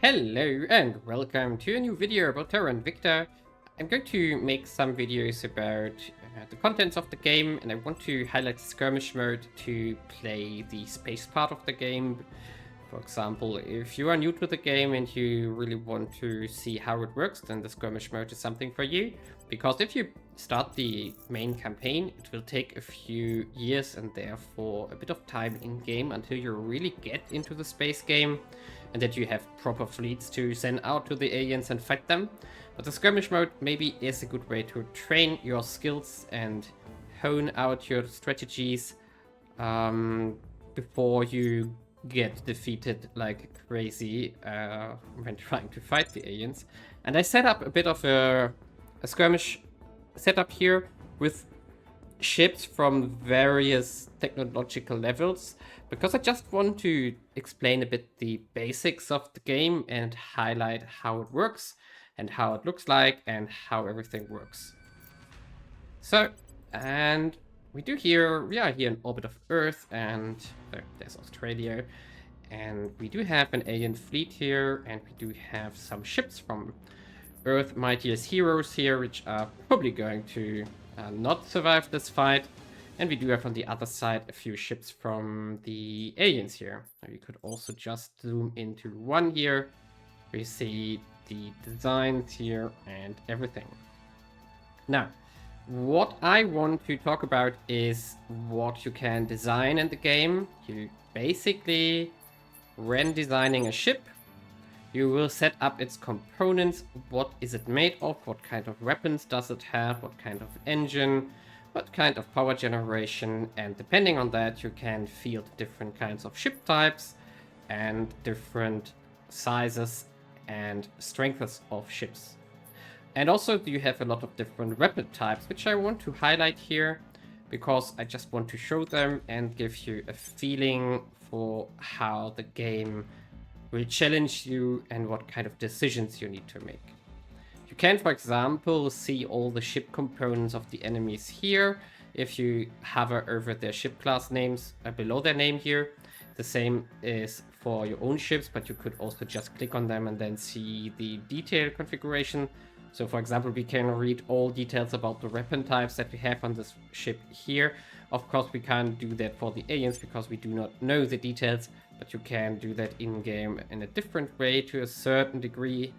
Hello and welcome to a new video about Terra Invicta. I'm going to make some videos about the contents of the game, and I want to highlight the skirmish mode to play the space part of the game. For example, if you are new to the game and you really want to see how it works, then the skirmish mode is something for you. Because if you start the main campaign, it will take a few years and therefore a bit of time in game until you really get into the space game and that you have proper fleets to send out to the aliens and fight them. But the skirmish mode maybe is a good way to train your skills and hone out your strategies before you get defeated like crazy when trying to fight the aliens. And I set up a bit of a skirmish setup here with ships from various technological levels, because I just want to explain a bit the basics of the game and highlight how it works and how it looks like and how everything works. So, and we are here in orbit of Earth, and there's Australia, and we do have an alien fleet here, and we do have some ships from Earth Mightiest Heroes here, which are probably going to not survive this fight. And we do have on the other side a few ships from the aliens here. We could also just zoom into one here. We see the designs here and everything. Now, what I want to talk about is what you can design in the game. You basically, when designing a ship, you will set up its components. What is it made of? What kind of weapons does it have? What kind of engine? What kind of power generation? And depending on that, you can field different kinds of ship types and different sizes and strengths of ships. And also you have a lot of different weapon types, which I want to highlight here because I just want to show them and give you a feeling for how the game will challenge you and what kind of decisions you need to make. You can, for example, see all the ship components of the enemies here if you hover over their ship class names below their name here. The same is for your own ships, but you could also just click on them and then see the detailed configuration. So for example, we can read all details about the weapon types that we have on this ship here. Of course, we can't do that for the aliens because we do not know the details, but you can do that in-game in a different way to a certain degree.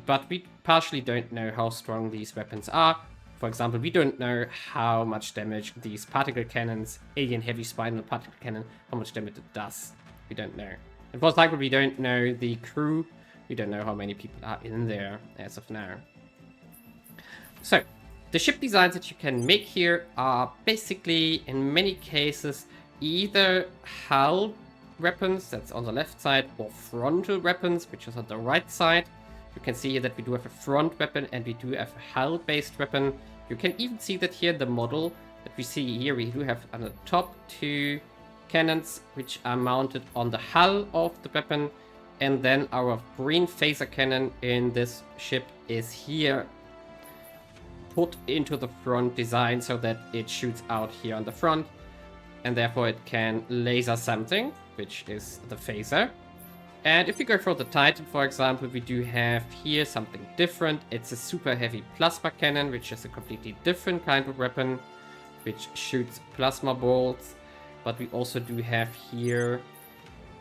But we partially don't know how strong these weapons are. For example, we don't know how much damage these particle cannons, alien heavy spinal particle cannon, how much damage it does. We don't know. And for example, we don't know the crew. We don't know how many people are in there as of now. So, the ship designs that you can make here are basically, in many cases, either hull weapons, that's on the left side, or frontal weapons, which is on the right side. You can see here that we do have a front weapon and we do have a hull-based weapon. You can even see that here, the model that we see here, we do have on the top two cannons, which are mounted on the hull of the weapon. And then our green phaser cannon in this ship is here put into the front design so that it shoots out here on the front. And therefore it can laser something, which is the phaser. And if we go for the Titan, for example, we do have here something different. It's a super heavy plasma cannon, which is a completely different kind of weapon, which shoots plasma bolts. But we also do have here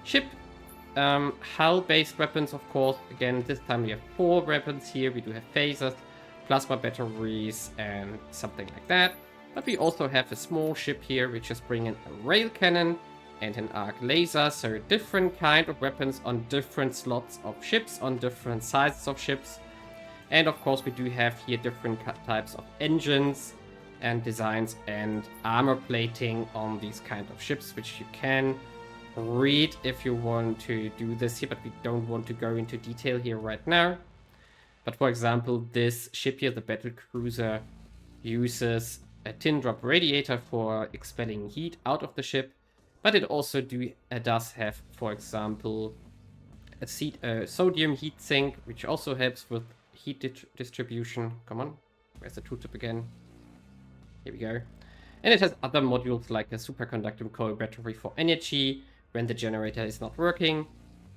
ship hull-based weapons, of course. Again, this time we have 4 weapons here. We do have phasers, plasma batteries, and something like that. But we also have a small ship here, which is bringing a rail cannon and an arc laser. So different kind of weapons on different slots of ships, on different sizes of ships. And of course, we do have here different types of engines and designs and armor plating on these kind of ships, which you can read if you want to do this here, but we don't want to go into detail here right now. But for example, this ship here, the battle cruiser, uses a tin drop radiator for expelling heat out of the ship, but it also does have, for example, a sodium heat sink, which also helps with heat distribution. Come on, where's the tooltip again? Here we go. And it has other modules like a superconducting coil battery for energy when the generator is not working,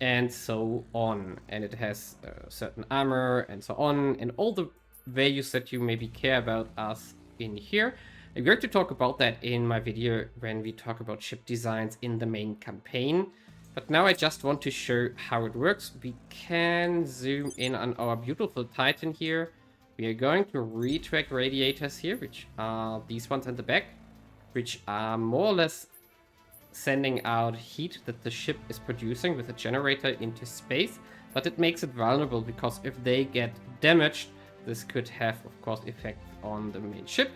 and so on. And it has certain armor and so on, and all the values that you maybe care about us in here. I'm going to talk about that in my video when we talk about ship designs in the main campaign. But now I just want to show how it works. We can zoom in on our beautiful Titan here. We are going to retract radiators here, which are these ones in the back, which are more or less sending out heat that the ship is producing with a generator into space. But it makes it vulnerable because if they get damaged, this could have, of course, effect on the main ship.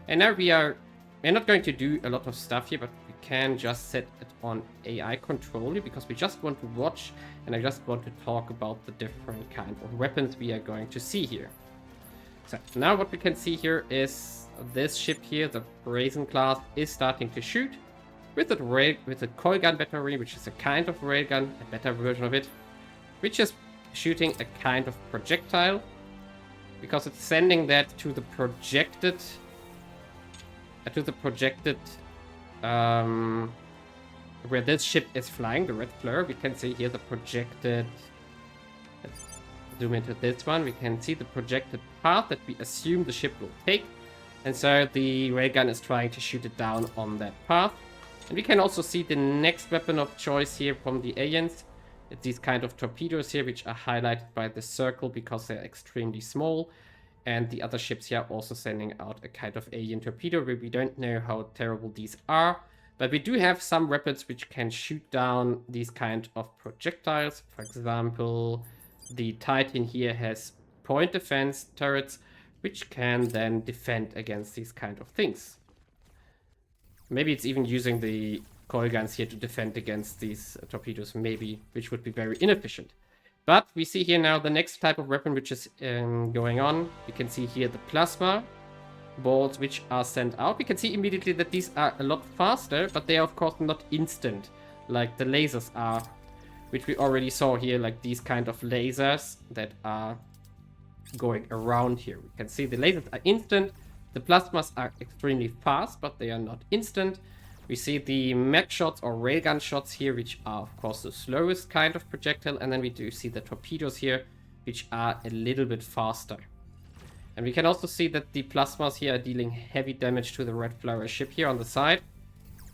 And now we're not going to do a lot of stuff here, but we can just set it on AI control here because we just want to watch, and I just want to talk about the different kind of weapons we are going to see here. So now what we can see here is this ship here, the Brazen class, is starting to shoot with a coil gun battery, which is a kind of railgun, a better version of it, which is shooting a kind of projectile because it's sending that to the projected where this ship is flying, the red flare. We can see here the projected, let's zoom into this one, we can see the projected path that we assume the ship will take, and so the railgun is trying to shoot it down on that path. And we can also see the next weapon of choice here from the aliens. It's these kind of torpedoes here, which are highlighted by the circle because they're extremely small. And the other ships here are also sending out a kind of alien torpedo where we don't know how terrible these are. But we do have some weapons which can shoot down these kind of projectiles. For example, the Titan here has point defense turrets, which can then defend against these kind of things. Maybe it's even using the coil guns here to defend against these torpedoes, maybe, which would be very inefficient. But we see here now the next type of weapon which is going on. We can see here the plasma balls which are sent out. We can see immediately that these are a lot faster, but they are of course not instant like the lasers are, which we already saw here, like these kind of lasers that are going around here. We can see the lasers are instant. The plasmas are extremely fast, but they are not instant. We see the mech shots or railgun shots here, which are of course the slowest kind of projectile. And then we do see the torpedoes here, which are a little bit faster. And we can also see that the plasmas here are dealing heavy damage to the red flower ship here on the side.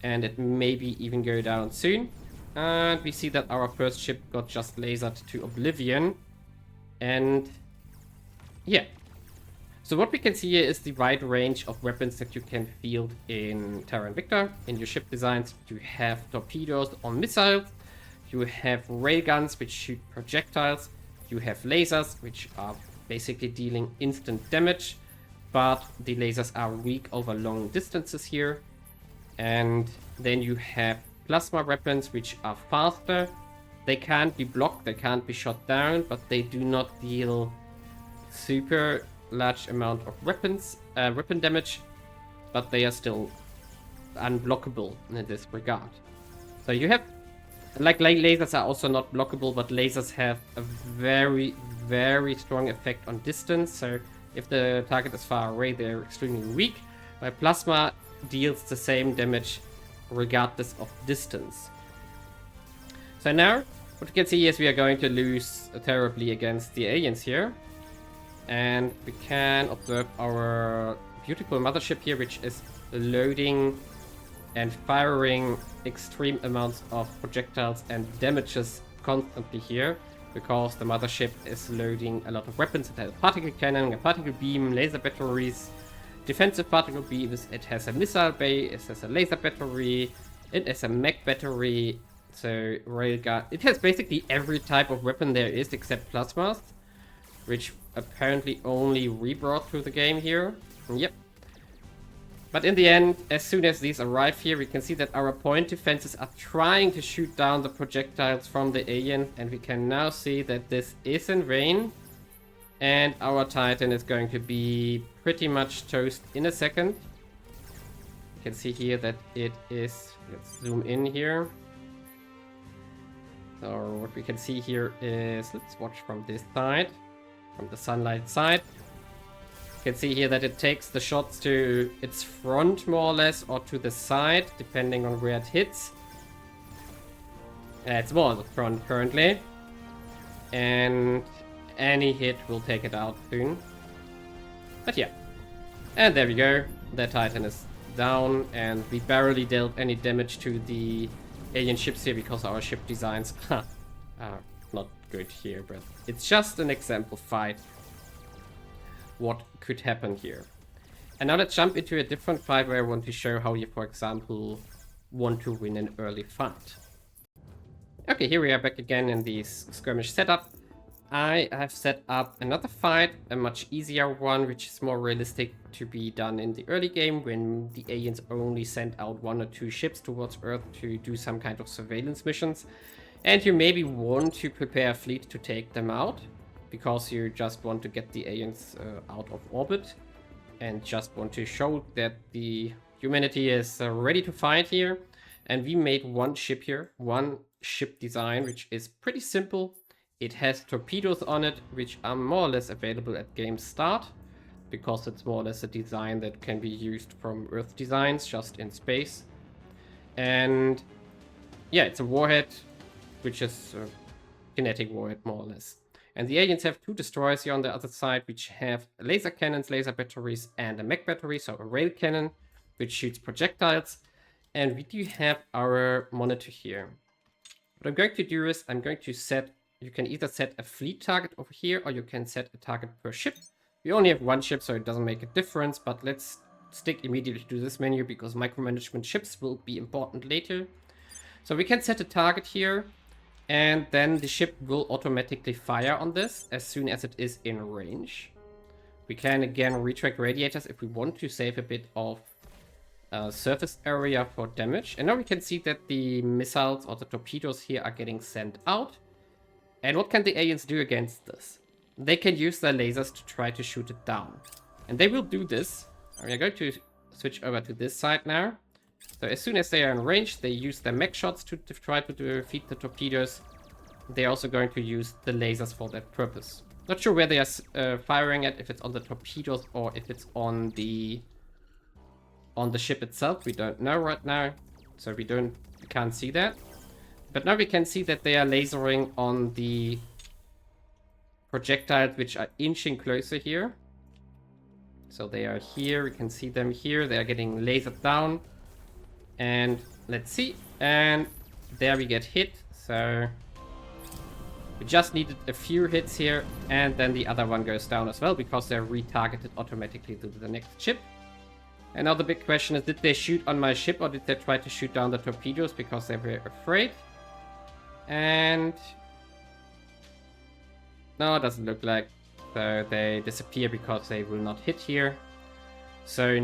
And it maybe even go down soon. And we see that our first ship got just lasered to oblivion. And yeah. So what we can see here is the wide range of weapons that you can field in Terra Invicta. In your ship designs, you have torpedoes on missiles, you have railguns which shoot projectiles, you have lasers which are basically dealing instant damage, but the lasers are weak over long distances here. And then you have plasma weapons which are faster. They can't be blocked, they can't be shot down, but they do not deal super large amount of weapon damage, but they are still unblockable in this regard. So you have, like lasers are also not blockable, but lasers have a very, very strong effect on distance. So if the target is far away, they're extremely weak. While plasma deals the same damage regardless of distance. So now, what you can see is we are going to lose terribly against the aliens here. And we can observe our beautiful mothership here, which is loading and firing extreme amounts of projectiles and damages constantly here, because the mothership is loading a lot of weapons. It has a particle cannon, a particle beam, laser batteries, defensive particle beams, it has a missile bay, it has a laser battery, it has a mech battery, so railgun. It has basically every type of weapon there is except plasmas, which apparently only rebrought through the game here. Yep. But in the end, as soon as these arrive here, we can see that our point defenses are trying to shoot down the projectiles from the alien, and we can now see that this is in vain. And our Titan is going to be pretty much toast in a second. You can see here that it is, let's zoom in here. So what we can see here is, let's watch from this side. From the sunlight side, you can see here that it takes the shots to its front more or less, or to the side, depending on where it hits. It's more on the front currently. And any hit will take it out soon. But yeah. And there we go. That Titan is down, and we barely dealt any damage to the alien ships here because our ship designs are not good here, but it's just an example fight what could happen here. And now let's jump into a different fight where I want to show how you, for example, want to win an early fight. Okay, here we are back again in the skirmish setup. I have set up another fight, a much easier one, which is more realistic to be done in the early game when the aliens only send out 1 or 2 ships towards Earth to do some kind of surveillance missions. And you maybe want to prepare a fleet to take them out, because you just want to get the aliens out of orbit and just want to show that the humanity is ready to fight here. And we made one ship here, one ship design, which is pretty simple. It has torpedoes on it, which are more or less available at game start, because it's more or less a design that can be used from Earth designs, just in space. And yeah, it's a warhead, which is a kinetic warhead, more or less. And the aliens have 2 destroyers here on the other side, which have laser cannons, laser batteries, and a mech battery, so a rail cannon, which shoots projectiles. And we do have our monitor here. What I'm going to do is I'm going to set, you can either set a fleet target over here, or you can set a target per ship. We only have 1 ship, so it doesn't make a difference, but let's stick immediately to this menu because micromanagement ships will be important later. So we can set a target here, and then the ship will automatically fire on this as soon as it is in range. We can again retract radiators if we want to save a bit of surface area for damage. And now we can see that the missiles or the torpedoes here are getting sent out. And what can the aliens do against this? They can use their lasers to try to shoot it down. And they will do this. We are going to switch over to this side now. So as soon as they are in range, they use their mech shots to try to defeat the torpedoes. They're also going to use the lasers for that purpose. Not sure where they are firing at, if it's on the torpedoes or if it's on the ship itself. We don't know right now, so we can't see that. But now we can see that they are lasering on the projectiles which are inching closer here. So they are here, we can see them here, they are getting lasered down. And let's see, and there we get hit, so we just needed a few hits here, and then the other one goes down as well, because they're retargeted automatically to the next ship. And now the big question is, did they shoot on my ship, or did they try to shoot down the torpedoes because they were afraid? And no, it doesn't look like. So they disappear because they will not hit here. So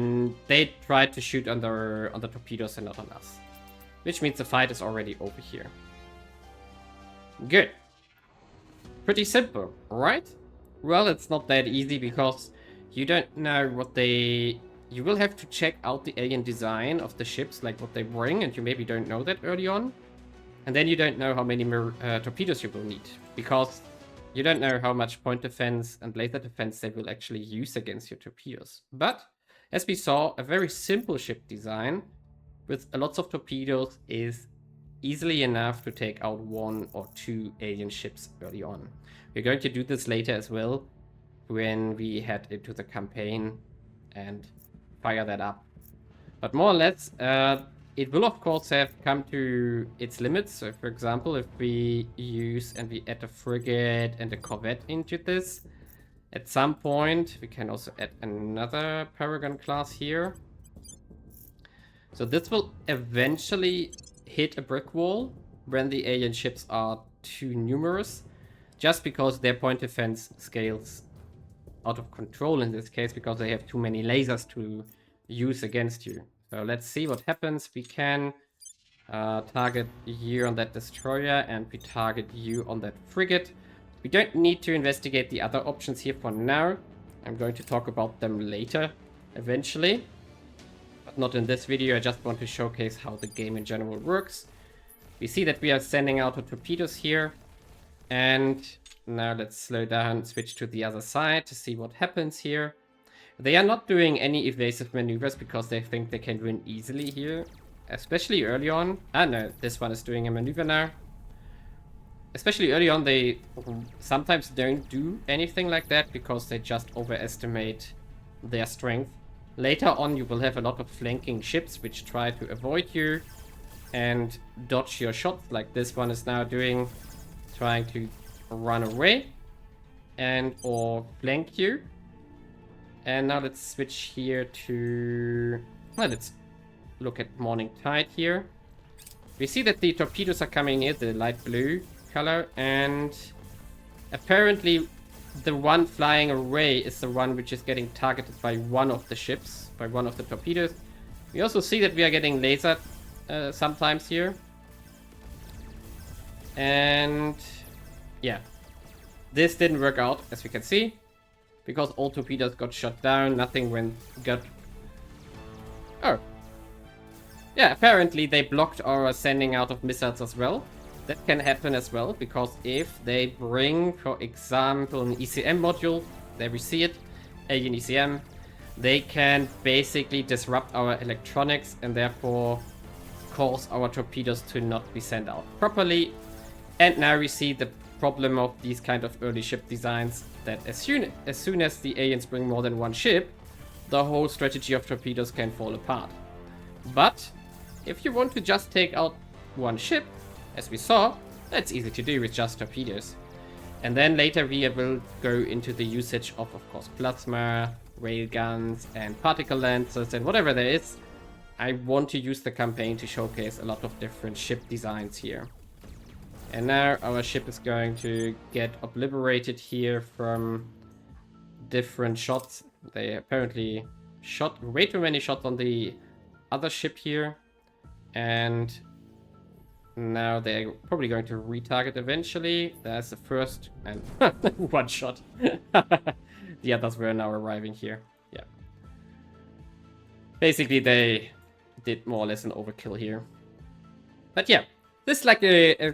they tried to shoot on the torpedoes and not on us. Which means the fight is already over here. Good. Pretty simple, right? Well, it's not that easy because you don't know what they... You will have to check out the alien design of the ships, like what they bring, and you maybe don't know that early on. And then you don't know how many torpedoes you will need, because you don't know how much point defense and laser defense they will actually use against your torpedoes. But as we saw, a very simple ship design with lots of torpedoes is easily enough to take out 1 or 2 alien ships early on. We're going to do this later as well when we head into the campaign and fire that up. But more or less, it will of course have come to its limits. So for example, if we use and we add a frigate and a corvette into this, at some point we can also add another Paragon class here. So this will eventually hit a brick wall when the alien ships are too numerous, just because their point defense scales out of control in this case, because they have too many lasers to use against you. So let's see what happens. We can target you on that destroyer, and we target you on that frigate. We don't need to investigate the other options here for now. I'm going to talk about them later, eventually. But not in this video, I just want to showcase how the game in general works. We see that we are sending out the torpedoes here. And now let's slow down, switch to the other side to see what happens here. They are not doing any evasive maneuvers because they think they can win easily here, especially early on. Ah no, this one is doing a maneuver now. especially early on, they sometimes don't do anything like that because they just overestimate their strength. Later on, you will have a lot of flanking ships which try to avoid you and dodge your shots, like this one is now doing, trying to run away and or flank you. And now let's switch here to, well, let's look at Morning Tide here. We see that the torpedoes are coming in the light blue color, and apparently the one flying away is the one which is getting targeted by one of the ships, by one of the torpedoes. We also see that we are getting lasered sometimes here. And yeah, this didn't work out, as we can see, because all torpedoes got shot down, nothing got... Oh. Yeah, apparently they blocked our sending out of missiles as well. That can happen as well, because if they bring, for example, an ECM module, there we see it, alien ECM, they can basically disrupt our electronics and therefore cause our torpedoes to not be sent out properly. And now we see the problem of these kind of early ship designs, that as soon as the aliens bring more than one ship, the whole strategy of torpedoes can fall apart. But if you want to just take out one ship, as we saw, that's easy to do with just torpedoes. And then later we will go into the usage of course, plasma, railguns, and particle lancers, and whatever there is. I want to use the campaign to showcase a lot of different ship designs here. And now our ship is going to get obliterated here from different shots. They apparently shot way too many shots on the other ship here. And now they're probably going to retarget eventually. That's the first, and one shot. The others were now arriving here. Yeah. Basically, they did more or less an overkill here. But yeah, this is like a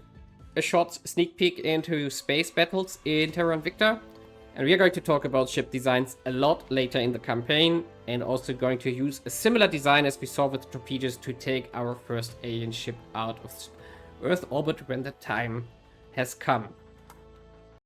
short sneak peek into space battles in Terra Invicta. And we are going to talk about ship designs a lot later in the campaign, and also going to use a similar design as we saw with torpedoes to take our first alien ship out of Earth orbit when the time has come.